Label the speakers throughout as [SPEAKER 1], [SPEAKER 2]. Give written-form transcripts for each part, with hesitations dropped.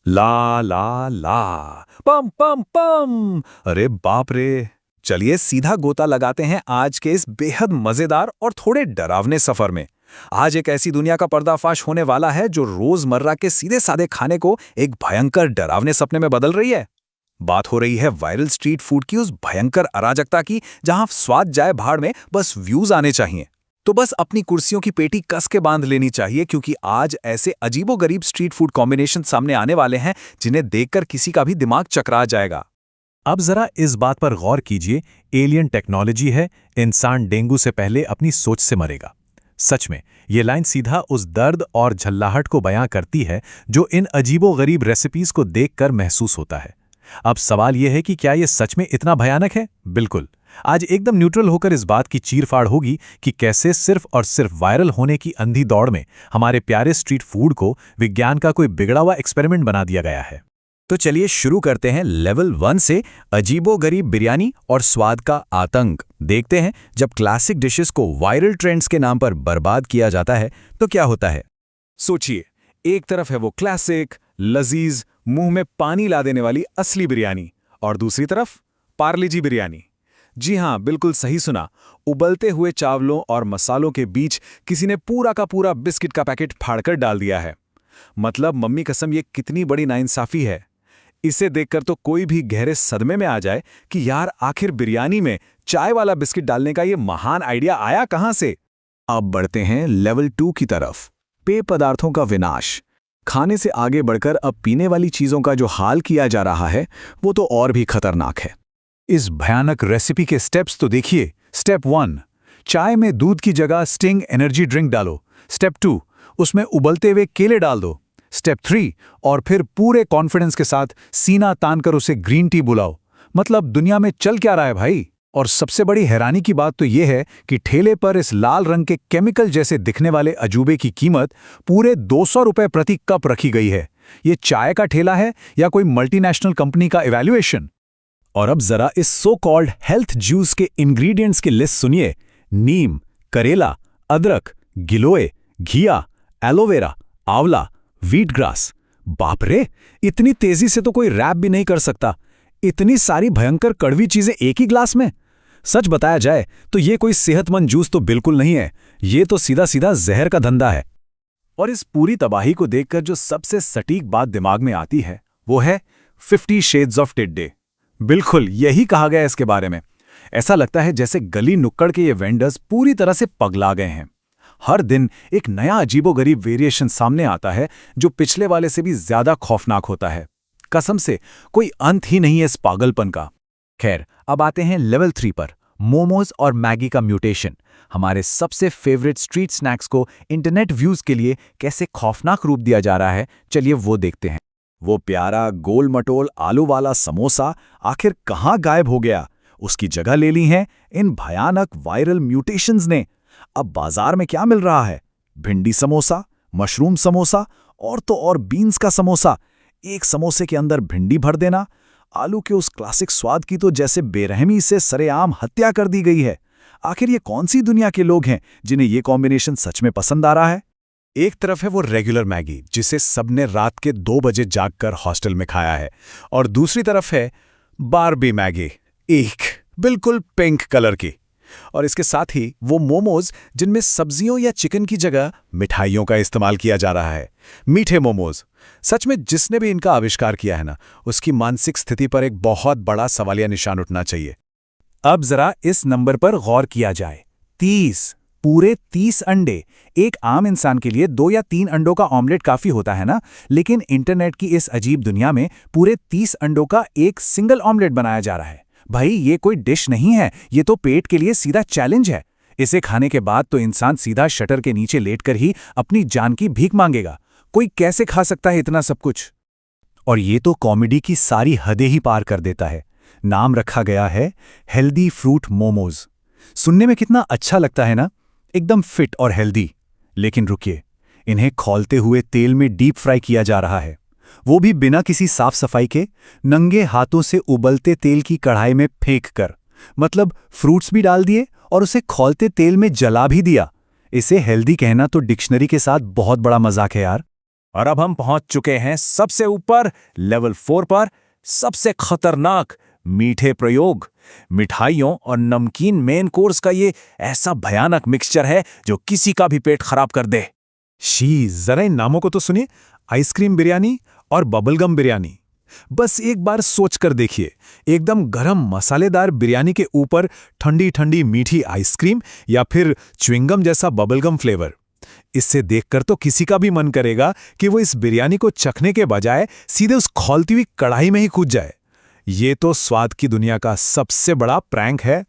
[SPEAKER 1] ला ला ला, पम पम पम। अरे बाप रे। चलिए सीधा गोता लगाते हैं आज के इस बेहद मजेदार और थोड़े डरावने सफर में। आज एक ऐसी दुनिया का पर्दाफाश होने वाला है जो रोजमर्रा के सीधे साधे खाने को एक भयंकर डरावने सपने में बदल रही है। बात हो रही है वायरल स्ट्रीट फूड की, उस भयंकर अराजकता की जहां स्वाद जाए भाड़ में, बस व्यूज आने चाहिए। तो बस अपनी कुर्सियों की पेटी कस के बांध लेनी चाहिए, क्योंकि आज ऐसे अजीबोगरीब स्ट्रीट फूड कॉम्बिनेशन सामने आने वाले हैं जिन्हें देखकर किसी का भी दिमाग चकरा जाएगा।
[SPEAKER 2] अब जरा इस बात पर गौर कीजिए, एलियन टेक्नोलॉजी है, इंसान डेंगू से पहले अपनी सोच से मरेगा। सच में ये लाइन सीधा उस दर्द और झल्लाहट को बयां करती है जो इन अजीबोगरीब रेसिपीज को देखकर महसूस होता है। अब सवाल यह है कि क्या ये सच में इतना भयानक है? बिल्कुल। आज एकदम न्यूट्रल होकर इस बात की चीरफाड़ होगी कि कैसे सिर्फ और सिर्फ वायरल होने की अंधी दौड़ में हमारे प्यारे स्ट्रीट फूड को विज्ञान का कोई बिगड़ा हुआ एक्सपेरिमेंट बना दिया गया है।
[SPEAKER 1] तो चलिए शुरू करते हैं लेवल 1 से, अजीबोगरीब बिरयानी और स्वाद का आतंक। देखते हैं जब क्लासिक डिशेस को वायरल ट्रेंड्स के नाम पर बर्बाद किया जाता है तो क्या होता है। सोचिए, एक तरफ है वो क्लासिक, लजीज, मुंह में पानी ला देने वाली असली बिरयानी, और दूसरी तरफ पार्ले जी बिरयानी। जी हां, बिल्कुल सही सुना। उबलते हुए चावलों और मसालों के बीच किसी ने पूरा का पूरा बिस्किट का पैकेट फाड़कर डाल दिया है। मतलब मम्मी कसम, ये कितनी बड़ी नाइंसाफी है। इसे देखकर तो कोई भी गहरे सदमे में आ जाए कि यार आखिर बिरयानी में चाय वाला बिस्किट डालने का ये महान आइडिया आया कहां से। अब बढ़ते हैं लेवल 2 की तरफ, पेय पदार्थों का विनाश। खाने से आगे बढ़कर अब पीने वाली चीजों का जो हाल किया जा रहा है वो तो और भी खतरनाक है।
[SPEAKER 2] इस भयानक रेसिपी के स्टेप्स तो देखिए। स्टेप 1, चाय में दूध की जगह स्टिंग एनर्जी ड्रिंक डालो। स्टेप 2, उसमें उबलते हुए केले डाल दो। स्टेप 3, और फिर पूरे कॉन्फिडेंस के साथ सीना तानकर उसे ग्रीन टी बुलाओ। मतलब दुनिया में चल क्या रहा है भाई। और सबसे बड़ी हैरानी की बात तो यह है कि ठेले पर इस लाल रंग के केमिकल जैसे दिखने वाले अजूबे की कीमत पूरे 200 रुपए प्रति कप रखी गई है। ये चाय का ठेला है या कोई मल्टीनेशनल कंपनी का इवैल्यूएशन?
[SPEAKER 1] और अब जरा इस सो कॉल्ड हेल्थ जूस के इंग्रेडिएंट्स की लिस्ट सुनिए। नीम, करेला, अदरक, गिलोय, घिया, एलोवेरा, आंवला, व्हीट ग्रास। बाप रे, इतनी तेजी से तो कोई रैप भी नहीं कर सकता। इतनी सारी भयंकर कड़वी चीजें एक ही ग्लास में। सच बताया जाए तो ये कोई सेहतमंद जूस तो बिल्कुल नहीं है, ये तो सीधा सीधा जहर का धंधा है। और इस पूरी तबाही को देखकर जो सबसे सटीक बात दिमाग में आती है वो है 50 शेड्स ऑफ टिड्डे। बिल्कुल यही कहा गया इसके बारे में। ऐसा लगता है जैसे गली नुक्कड़ के ये वेंडर्स पूरी तरह से पगला गए हैं। हर दिन एक नया अजीबोगरीब वेरिएशन सामने आता है जो पिछले वाले से भी ज्यादा खौफनाक होता है। कसम से कोई अंत ही नहीं है इस पागलपन का। खैर, अब आते हैं लेवल 3 पर, मोमोज और मैगी का म्यूटेशन। हमारे सबसे फेवरेट स्ट्रीट स्नैक्स को इंटरनेट व्यूज के लिए कैसे खौफनाक रूप दिया जा रहा है, चलिए वो देखते हैं। वो प्यारा गोल मटोल आलू वाला समोसा आखिर कहाँ गायब हो गया? उसकी जगह ले ली हैं इन भयानक वायरल म्यूटेशंस ने। अब बाजार में क्या मिल रहा है? भिंडी समोसा, मशरूम समोसा और तो और बीन्स का समोसा। एक समोसे के अंदर भिंडी भर देना। आलू के उस क्लासिक स्वाद की तो जैसे बेरहमी से सरेआम हत्या कर दी गई है। आखिर ये कौन सी दुनिया के लोग हैं जिन्हें ये कॉम्बिनेशन सच में पसंद आ रहा है? एक तरफ है वो रेगुलर मैगी जिसे सबने रात के 2 बजे जागकर हॉस्टल में खाया है, और दूसरी तरफ है बारबी मैगी, एक बिल्कुल पिंक कलर की। और इसके साथ ही वो मोमोज जिनमें सब्जियों या चिकन की जगह मिठाइयों का इस्तेमाल किया जा रहा है, मीठे मोमोज। सच में जिसने भी इनका आविष्कार किया है ना, उसकी मानसिक स्थिति पर एक बहुत बड़ा सवालिया निशान उठना चाहिए।
[SPEAKER 2] अब जरा इस नंबर पर गौर किया जाए, 30, पूरे 30 अंडे। एक आम इंसान के लिए 2 या 3 अंडों का ऑमलेट काफी होता है ना, लेकिन इंटरनेट की इस अजीब दुनिया में पूरे 30 अंडों का एक सिंगल ऑमलेट बनाया जा रहा है। भाई ये कोई डिश नहीं है, ये तो पेट के लिए सीधा चैलेंज है। इसे खाने के बाद तो इंसान सीधा शटर के नीचे लेटकर ही अपनी जान की भीख मांगेगा। कोई कैसे खा सकता है इतना सब कुछ? और ये तो कॉमेडी की सारी हदें ही पार कर देता है। नाम रखा गया है हेल्दी फ्रूट मोमोज। सुनने में कितना अच्छा लगता है ना, एकदम फिट और हेल्दी। लेकिन रुकिए, इन्हें खौलते हुए तेल में डीप फ्राई किया जा रहा है, वो भी बिना किसी साफ सफाई के, नंगे हाथों से उबलते तेल की कढ़ाई में फेंक कर। मतलब फ्रूट्स भी डाल दिए और उसे खौलते तेल में जला भी दिया। इसे हेल्दी कहना तो डिक्शनरी के साथ बहुत बड़ा मजाक है यार। और अब हम पहुंच चुके हैं सबसे ऊपर, लेवल 4 पर, सबसे खतरनाक मीठे प्रयोग। मिठाइयों और नमकीन मेन कोर्स का ये ऐसा भयानक मिक्सचर है जो किसी का भी पेट खराब कर दे।
[SPEAKER 1] जरा इन नामों को तो सुनिए, आइसक्रीम बिरयानी और बबलगम बिरयानी। बस एक बार सोच कर देखिए, एकदम गरम मसालेदार बिरयानी के ऊपर ठंडी ठंडी मीठी आइसक्रीम या फिर च्युइंगम जैसा बबलगम फ्लेवर। इससे देखकर तो किसी का भी मन करेगा कि वो इस बिरयानी को चखने के बजाय सीधे उस खौलती हुई कढ़ाई में ही कूद जाए। ये तो स्वाद की दुनिया का सबसे बड़ा प्रैंक है।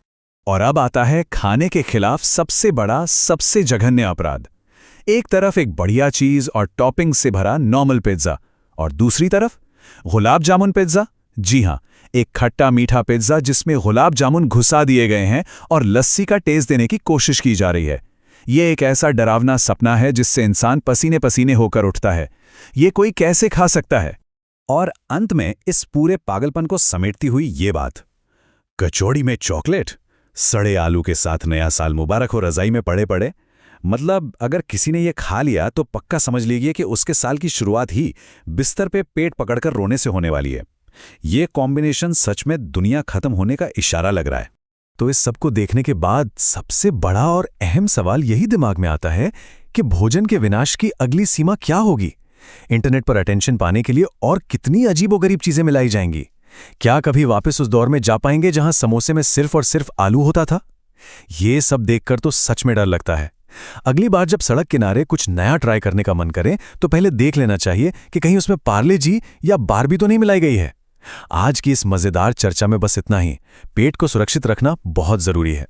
[SPEAKER 1] और अब आता है खाने के खिलाफ सबसे बड़ा, सबसे जघन्य अपराध। एक तरफ एक बढ़िया चीज और टॉपिंग से भरा नॉर्मल पिज्जा, और दूसरी तरफ गुलाब जामुन पिज्जा। जी हां, एक खट्टा मीठा पिज्जा जिसमें गुलाब जामुन घुसा दिए गए हैं और लस्सी का टेस्ट देने की कोशिश की जा रही है। ये एक ऐसा डरावना सपना है जिससे इंसान पसीने पसीने होकर उठता है। ये कोई कैसे खा सकता है? और अंत में इस पूरे पागलपन को समेटती हुई ये बात, कचौड़ी में चॉकलेट, सड़े आलू के साथ नया साल मुबारक हो रजाई में पड़े पड़े। मतलब अगर किसी ने ये खा लिया तो पक्का समझ लीजिए कि उसके साल की शुरुआत ही बिस्तर पे पेट पकड़कर रोने से होने वाली है। ये कॉम्बिनेशन सच में दुनिया खत्म होने का इशारा लग रहा है। तो इस सब को देखने के बाद सबसे बड़ा और अहम सवाल यही दिमाग में आता है कि भोजन के विनाश की अगली सीमा क्या होगी? इंटरनेट पर अटेंशन पाने के लिए और कितनी अजीबोगरीब चीजें मिलाई जाएंगी? क्या कभी वापस उस दौर में जा पाएंगे जहां समोसे में सिर्फ और सिर्फ आलू होता था? ये सब देखकर तो सच में डर लगता है। अगली बार जब सड़क किनारे कुछ नया ट्राई करने का मन करे तो पहले देख लेना चाहिए कि कहीं उसमें पार्ले जी या बारबी तो नहीं मिलाई गई है। आज की इस मजेदार चर्चा में बस इतना ही। पेट को सुरक्षित रखना बहुत जरूरी है।